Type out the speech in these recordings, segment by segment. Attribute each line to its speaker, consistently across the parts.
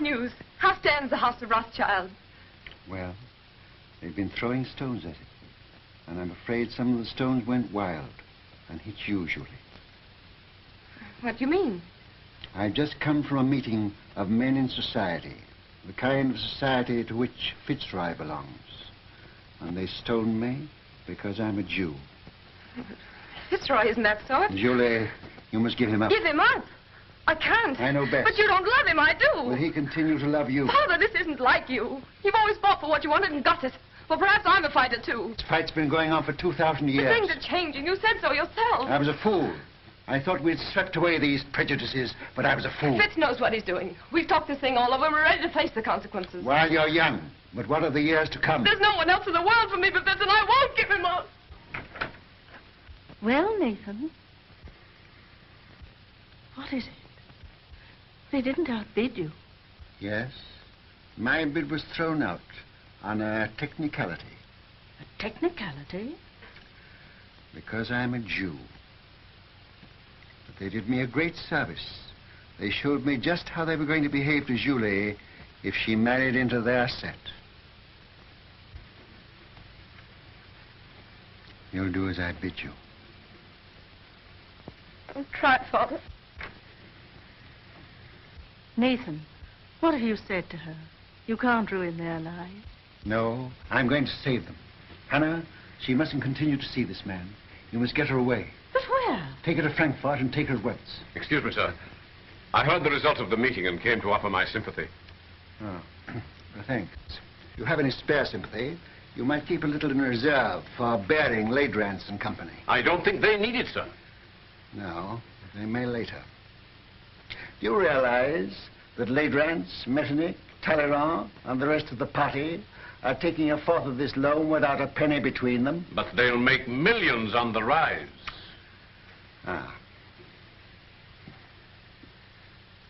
Speaker 1: What news? How stands the House of Rothschild?
Speaker 2: Well, they've been throwing stones at it. And I'm afraid some of the stones went wild and hit you, Julie.
Speaker 1: What do you mean?
Speaker 2: I've just come from a meeting of men in society, the kind of society to which Fitzroy belongs. And they stoned me because I'm a Jew.
Speaker 1: Fitzroy isn't that sort.
Speaker 2: Julie, you must give him up.
Speaker 1: Give him up? I can't.
Speaker 2: I know best.
Speaker 1: But you don't love him, I do.
Speaker 2: Will he continue to love you?
Speaker 1: Father, this isn't like you. You've always fought for what you wanted and got it. Well, perhaps I'm a fighter, too.
Speaker 2: This fight's been going on for 2,000 years.
Speaker 1: But things are changing. You said so yourself.
Speaker 2: I was a fool. I thought we'd swept away these prejudices, but I was a fool.
Speaker 1: Fitz knows what he's doing. We've talked this thing all over. We're ready to face the consequences.
Speaker 2: While you're young. But what are the years to come?
Speaker 1: There's no one else in the world for me but Fitz, and I won't give him up.
Speaker 3: Well, Nathan, what is it? They didn't outbid you.
Speaker 2: Yes. My bid was thrown out on a technicality.
Speaker 3: A technicality?
Speaker 2: Because I'm a Jew. But they did me a great service. They showed me just how they were going to behave to Julie if she married into their set. You'll do as I bid you.
Speaker 1: I'll try, Father.
Speaker 3: Nathan, what have you said to her? You can't ruin their lives.
Speaker 2: No, I'm going to save them. Hannah, she mustn't continue to see this man. You must get her away.
Speaker 3: But where?
Speaker 2: Take her to Frankfurt and take her at once.
Speaker 4: Excuse me, sir. I heard the result of the meeting and came to offer my sympathy.
Speaker 2: Oh, well, thanks. If you have any spare sympathy, you might keep a little in reserve for Baring, Ladrans and Company.
Speaker 4: I don't think they need it, sir.
Speaker 2: No, they may later. Do you realize that Ladrans, Metternich, Talleyrand, and the rest of the party are taking a fourth of this loan without a penny between them?
Speaker 4: But they'll make millions on the rise.
Speaker 2: Ah.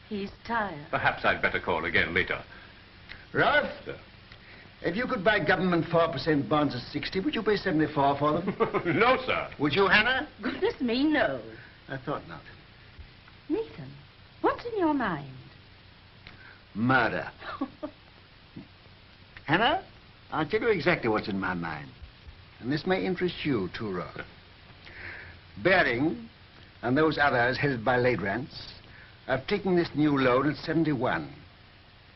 Speaker 3: He's tired.
Speaker 4: Perhaps I'd better call again later.
Speaker 2: Ralph,
Speaker 4: Sir.
Speaker 2: if you could buy government 4% bonds at 60, would you pay 74 for them?
Speaker 4: No, sir.
Speaker 2: Would you, Hannah?
Speaker 3: Goodness me, no.
Speaker 2: I thought not.
Speaker 3: Nathan, what's in your mind?
Speaker 2: Murder. Hannah, I'll tell you exactly what's in my mind. And this may interest you, too, Ralph. Baring and those others headed by Ladrans have taken this new loan at 71.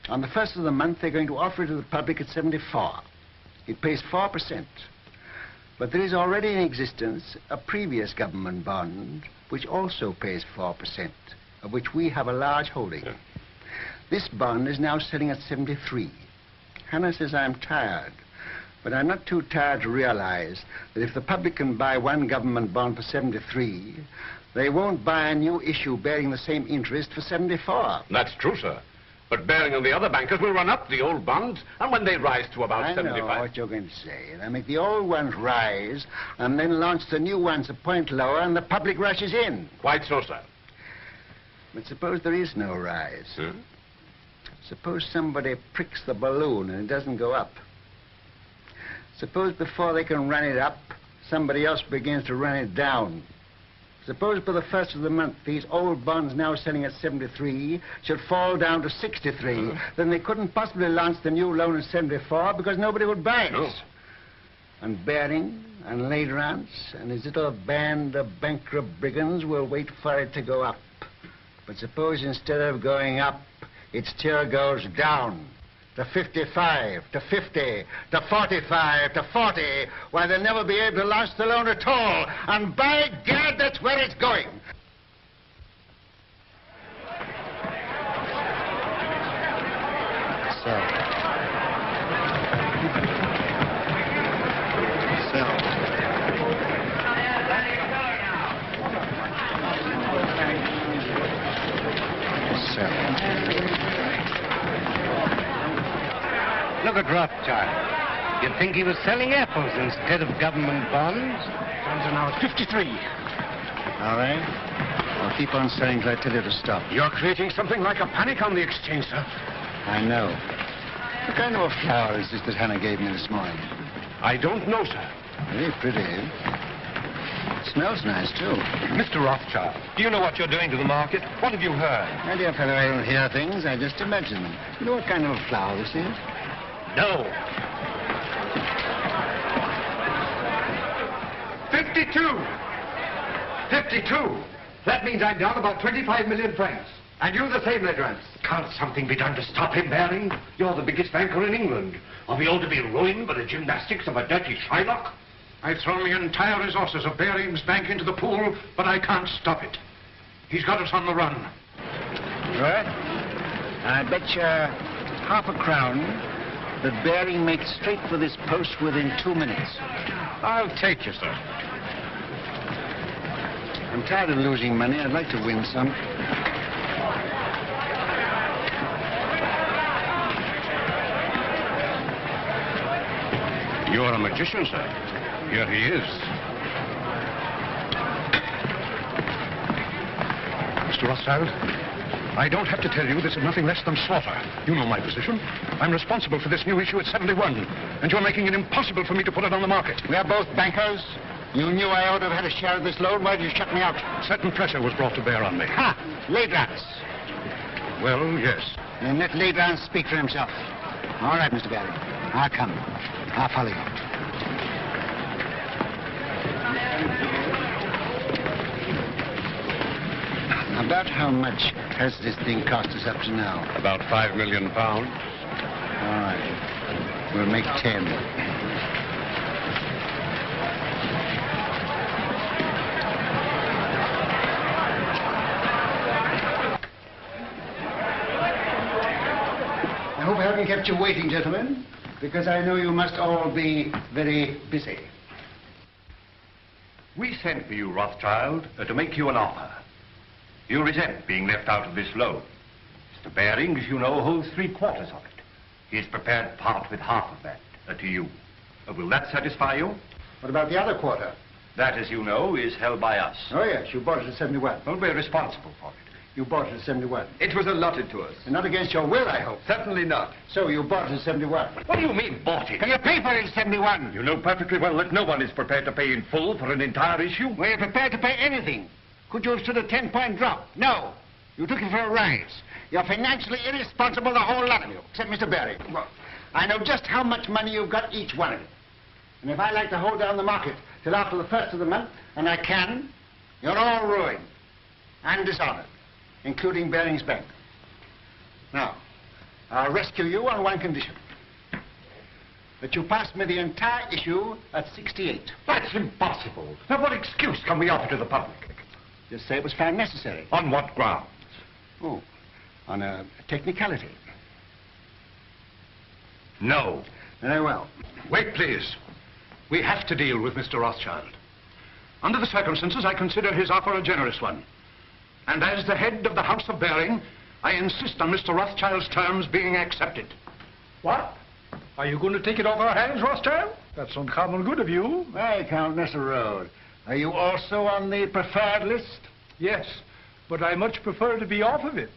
Speaker 2: On the first of the month, they're going to offer it to the public at 74. It pays 4%. But there is already in existence a previous government bond which also pays 4%, of which we have a large holding.
Speaker 4: Yeah.
Speaker 2: This bond is now selling at 73. Hannah says I'm tired, but I'm not too tired to realize that if the public can buy one government bond for 73, they won't buy a new issue bearing the same interest for 74.
Speaker 4: That's true, sir. But Baring and the other bankers will run up the old bonds, and when they rise to about 75...
Speaker 2: I know what you're going to say. They'll make the old ones rise, and then launch the new ones a point lower, and the public rushes in.
Speaker 4: Quite so, sir.
Speaker 2: But suppose there is no rise.
Speaker 4: Huh?
Speaker 2: Suppose somebody pricks the balloon and it doesn't go up. Suppose before they can run it up, somebody else begins to run it down. Suppose by the first of the month, these old bonds now selling at 73 should fall down to 63. Then they couldn't possibly launch the new loan at 74 because nobody would buy it.
Speaker 4: No.
Speaker 2: And Baring and Ladrans and his little band of bankrupt brigands will wait for it to go up. But suppose instead of going up, it still goes down to 55, to 50, to 45, to 40, why they'll never be able to launch the loan at all. And by gad, that's where it's going.
Speaker 5: Look at Rothschild. You'd think he was selling apples instead of government bonds.
Speaker 2: Bonds are now at 53. All right. I'll keep on selling till I tell you to stop.
Speaker 6: You're creating something like a panic on the exchange, sir.
Speaker 2: I know. What kind of a flower is this that Hannah gave me this morning?
Speaker 6: I don't know, sir.
Speaker 2: Very pretty. Smells nice, too.
Speaker 6: Mr. Rothschild, do you know what you're doing to the market? What have you heard?
Speaker 2: My dear fellow, I don't hear things. I just imagine them. You know what kind of a flower this is?
Speaker 6: No.
Speaker 4: 52! 52! That means I'm down about 25 million francs. And you the same, Legrand.
Speaker 6: Can't something be done to stop him, Baring? You're the biggest banker in England. Are we all to be ruined by the gymnastics of a dirty Shylock?
Speaker 7: I've thrown the entire resources of Baring's bank into the pool, but I can't stop it. He's got us on the run.
Speaker 2: Right. I bet you half a crown that Baring makes straight for this post within 2 minutes.
Speaker 6: I'll take you, sir.
Speaker 2: I'm tired of losing money. I'd like to win some.
Speaker 6: You're a magician, sir. Here he is.
Speaker 7: Mr. Rothschild, I don't have to tell you this is nothing less than slaughter. You know my position. I'm responsible for this new issue at 71, and you're making it impossible for me to put it on the market.
Speaker 2: We are both bankers. You knew I ought to have had a share of this loan. Why did you shut me out?
Speaker 7: Certain pressure was brought to bear on me.
Speaker 2: Ha! Ledrans.
Speaker 7: Well, yes.
Speaker 2: Then let Ledrans speak for himself. All right, Mr. Baring. I'll come. I'll follow you. About how much has this thing cost us up to now?
Speaker 6: About £5 million.
Speaker 2: All right. We'll make 10. I hope I haven't kept you waiting, gentlemen, because I know you must all be very busy.
Speaker 6: We sent for you, Rothschild, to make you an offer. You resent being left out of this loan. Mr. Baring, as you know, holds 3/4 of it. He is prepared to part with half of that to you. Will that satisfy you?
Speaker 2: What about the other quarter?
Speaker 6: That, as you know, is held by us.
Speaker 2: Oh, yes, you bought it at 71.
Speaker 6: Well, we're responsible for it.
Speaker 2: You bought it at 71.
Speaker 4: It was allotted to us.
Speaker 2: And not against your will, I hope.
Speaker 4: Certainly not.
Speaker 2: So you bought it at 71.
Speaker 6: What do you mean, bought it?
Speaker 2: Can you pay for it at 71?
Speaker 6: You know perfectly well that no one is prepared to pay in full for an entire issue.
Speaker 2: Were you prepared to pay anything? Could you have stood a 10-point drop? No. You took it for a rise. You're financially irresponsible, the whole lot of you, except Mr. Baring. Well, I know just how much money you've got, each one of you. And if I like to hold down the market till after the first of the month, and I can, you're all ruined and dishonored, including Baring's bank. Now, I'll rescue you on one condition. That you pass me the entire issue at 68.
Speaker 6: That's impossible. Now, what excuse can we offer to the public?
Speaker 2: Just say it was found necessary.
Speaker 6: On what grounds?
Speaker 2: Oh, on a technicality.
Speaker 6: No.
Speaker 2: Very well.
Speaker 7: Wait, please. We have to deal with Mr. Rothschild. Under the circumstances, I consider his offer a generous one. And as the head of the House of Baring, I insist on Mr. Rothschild's terms being accepted.
Speaker 8: What? Are you going to take it off our hands, Rothschild? That's uncommon good of you.
Speaker 2: Well, Count Road. Are you also on the preferred list?
Speaker 8: Yes, but I much prefer to be off of it.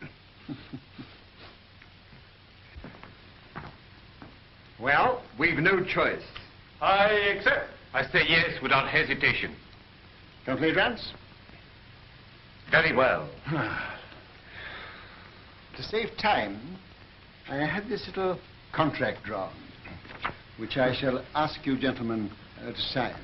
Speaker 4: Well, we've no choice.
Speaker 8: I accept.
Speaker 6: I say yes without hesitation.
Speaker 2: Count Ledrans?
Speaker 6: Very well.
Speaker 2: To save time, I had this little contract drawn, which I shall ask you gentlemen to sign.